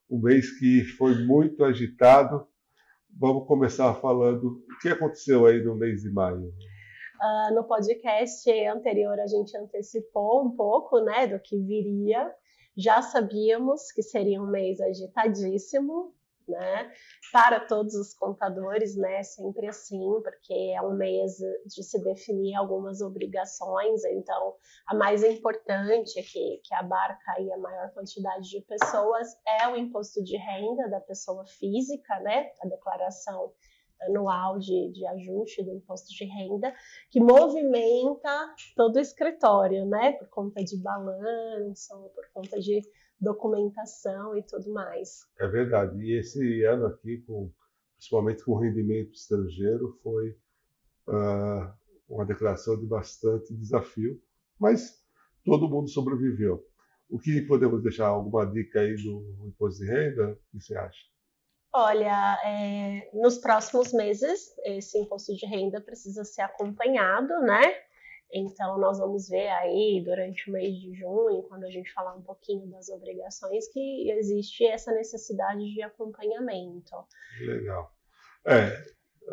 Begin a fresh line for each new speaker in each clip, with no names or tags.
um mês que foi muito agitado. Vamos começar falando o que aconteceu aí no mês de maio.
No podcast anterior a gente antecipou um pouco, né, do que viria. Já sabíamos que seria um mês agitadíssimo, né, para todos os contadores, né, sempre assim, porque é um mês de se definir algumas obrigações. Então a mais importante, que abarca aí a maior quantidade de pessoas, é o imposto de renda da pessoa física, né, a declaração anual de ajuste do imposto de renda, que movimenta todo o escritório, né? Por conta de balanço, por conta de documentação e tudo mais.
É verdade. E esse ano aqui, principalmente com o rendimento estrangeiro, foi uma declaração de bastante desafio, mas todo mundo sobreviveu. O que podemos deixar? Alguma dica aí do imposto de renda? O que você acha?
Olha, nos próximos meses, esse imposto de renda precisa ser acompanhado, né? Então, nós vamos ver aí durante o mês de junho, quando a gente falar um pouquinho das obrigações, que existe essa necessidade de acompanhamento.
Legal.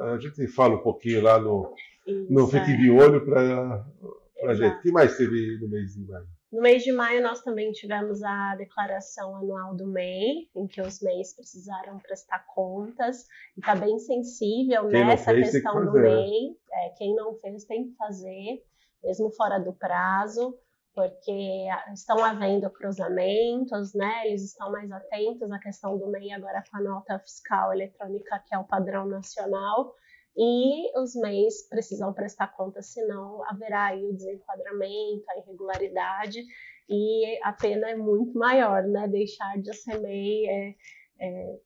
A gente fala um pouquinho lá no
Isso,
Fique de Olho para a gente. O
exato.
que mais teve no mês de maio?
No mês de maio, nós também tivemos a declaração anual do MEI, em que os MEIs precisaram prestar contas. E está bem sensível
Quem não
nessa
fez tem que
questão do
fazer, né?
MEI. Quem não fez tem que fazer, mesmo fora do prazo, porque estão havendo cruzamentos, né? Eles estão mais atentos à questão do MEI agora com a nota fiscal eletrônica, que é o padrão nacional. E os MEIs precisam prestar conta, senão haverá aí o desenquadramento, a irregularidade, e a pena é muito maior, né? Deixar de ser MEI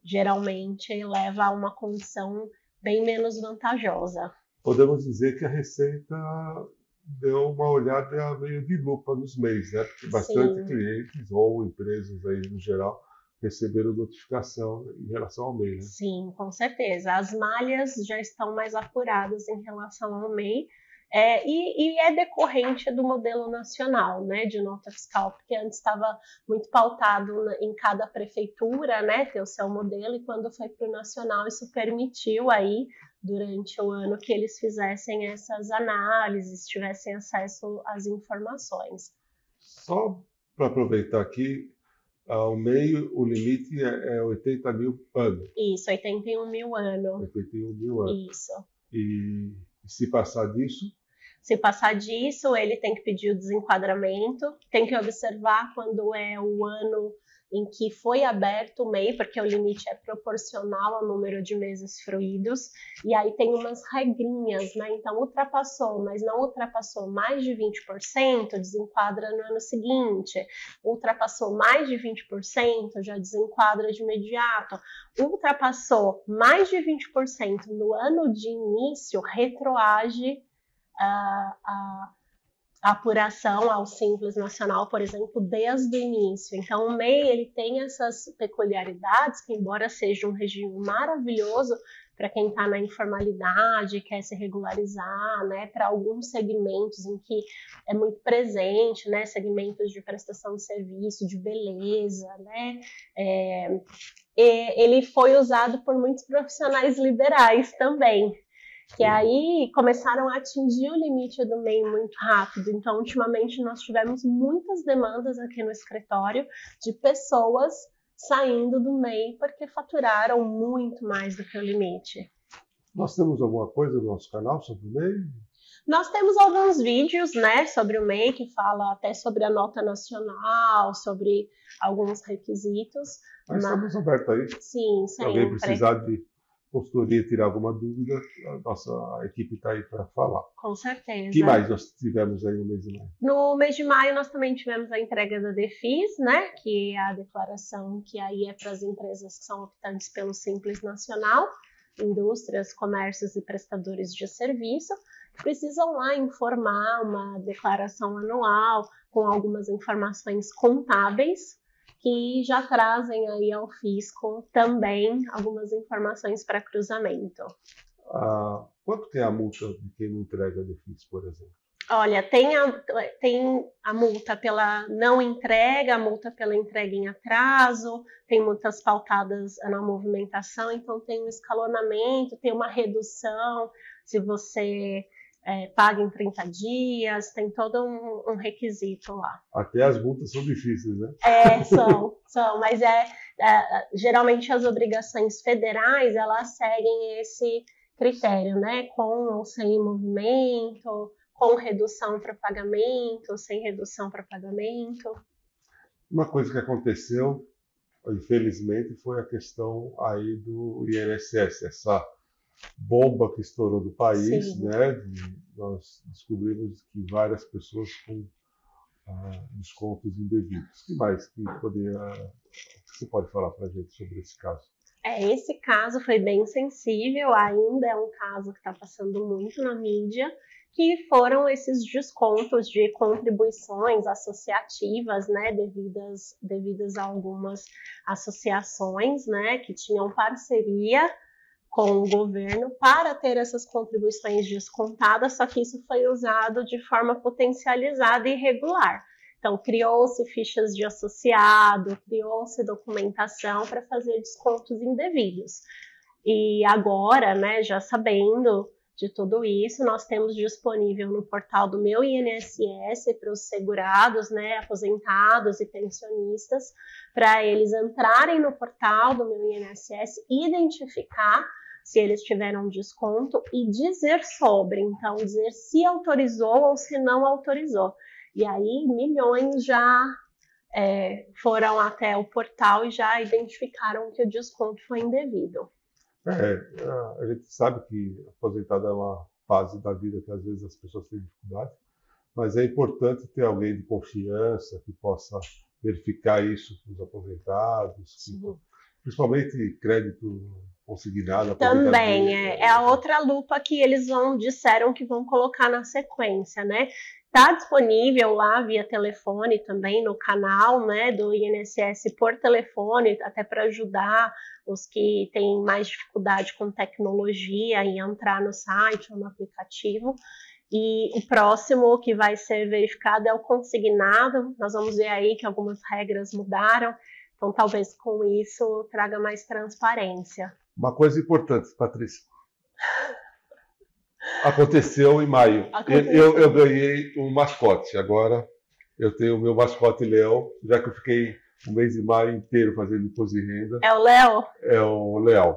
geralmente leva a uma condição bem menos vantajosa.
Podemos dizer que a Receita deu uma olhada meio de lupa nos MEIs, né? Porque bastante
Sim,
clientes ou empresas aí no geral receberam notificação em relação ao MEI, né?
sim, com certeza. As malhas já estão mais apuradas em relação ao MEI, e é decorrente do modelo nacional, né, de nota fiscal, porque antes estava muito pautado em cada prefeitura, né, ter o seu modelo, e quando foi para o nacional, isso permitiu aí, durante o ano, que eles fizessem essas análises, tivessem acesso às informações.
Só para aproveitar aqui, ao meio o limite é 80 mil ano.
Isso, 81 mil ano.
81 mil ano.
Isso.
E se passar disso,
Se passar disso, ele tem que pedir o desenquadramento, tem que observar quando é o ano em que foi aberto o MEI, porque o limite é proporcional ao número de meses fruídos, e aí tem umas regrinhas, né? Então, ultrapassou, mas não ultrapassou mais de 20%, desenquadra no ano seguinte. Ultrapassou mais de 20%, já desenquadra de imediato. Ultrapassou mais de 20% no ano de início, retroage a apuração ao Simples Nacional, por exemplo, desde o início. Então, o MEI ele tem essas peculiaridades que, embora seja um regime maravilhoso para quem está na informalidade, quer se regularizar, né, para alguns segmentos em que é muito presente, né, segmentos de prestação de serviço, de beleza, né, ele foi usado por muitos profissionais liberais também, que aí começaram a atingir o limite do MEI muito rápido. Então, ultimamente, nós tivemos muitas demandas aqui no escritório de pessoas saindo do MEI porque faturaram muito mais do que o limite.
nós temos alguma coisa no nosso canal sobre o MEI?
Nós temos alguns vídeos, né, sobre o MEI, que fala até sobre a nota nacional, sobre alguns requisitos.
Mas estamos abertos aí.
Sim,
Se alguém
sempre.
precisar de consultoria, tirar alguma dúvida, a nossa equipe está aí para falar.
Com
O
certeza.
que mais nós tivemos aí no mês de maio?
No mês de maio, nós também tivemos a entrega da DEFIS, né, que é a declaração que aí é para as empresas que são optantes pelo Simples Nacional, indústrias, comércios e prestadores de serviço, precisam lá informar uma declaração anual com algumas informações contábeis, que já trazem aí ao fisco também algumas informações para cruzamento.
Quanto que é a multa de quem não entrega a DEFIS, por exemplo?
Olha, tem a multa pela não entrega, a multa pela entrega em atraso, tem multas pautadas na movimentação, então tem um escalonamento, tem uma redução se você paga em 30 dias, tem todo um requisito lá.
Até as multas são difíceis, né?
São, mas geralmente as obrigações federais, elas seguem esse critério, né? Com ou sem movimento, com redução para pagamento, sem redução para pagamento.
Uma coisa que aconteceu, infelizmente, foi a questão aí do INSS, essa bomba que estourou do país,
Sim.
né? Nós descobrimos que várias pessoas com descontos indevidos. O que mais que você pode falar para a gente sobre esse caso?
Esse caso foi bem sensível, ainda é um caso que está passando muito na mídia, que foram esses descontos de contribuições associativas, né, devidas a algumas associações, né, que tinham parceria com o governo para ter essas contribuições descontadas, só que isso foi usado de forma potencializada e irregular. Então, criou-se fichas de associado, criou-se documentação para fazer descontos indevidos. E agora, né, já sabendo de tudo isso, nós temos disponível no portal do Meu INSS para os segurados, né, aposentados e pensionistas, para eles entrarem no portal do Meu INSS, identificar se eles tiveram desconto e dizer sobre, então dizer se autorizou ou se não autorizou. E aí milhões já foram até o portal e já identificaram que o desconto foi indevido.
A gente sabe que aposentado é uma fase da vida que às vezes as pessoas têm dificuldade, mas é importante ter alguém de confiança que possa verificar isso para os aposentados, principalmente crédito consignado.
Também é a outra lupa que eles disseram que vão colocar na sequência, né? Está disponível lá via telefone também no canal, né, do INSS por telefone, até para ajudar os que têm mais dificuldade com tecnologia em entrar no site ou no aplicativo. E o próximo que vai ser verificado é o consignado. Nós vamos ver aí que algumas regras mudaram, então talvez com isso traga mais transparência.
Uma coisa importante, Patrícia. Aconteceu em maio. Eu ganhei um mascote. Agora eu tenho o meu mascote Leão, já que eu fiquei um mês de maio inteiro fazendo imposto de renda.
É o Léo?
É o Leal.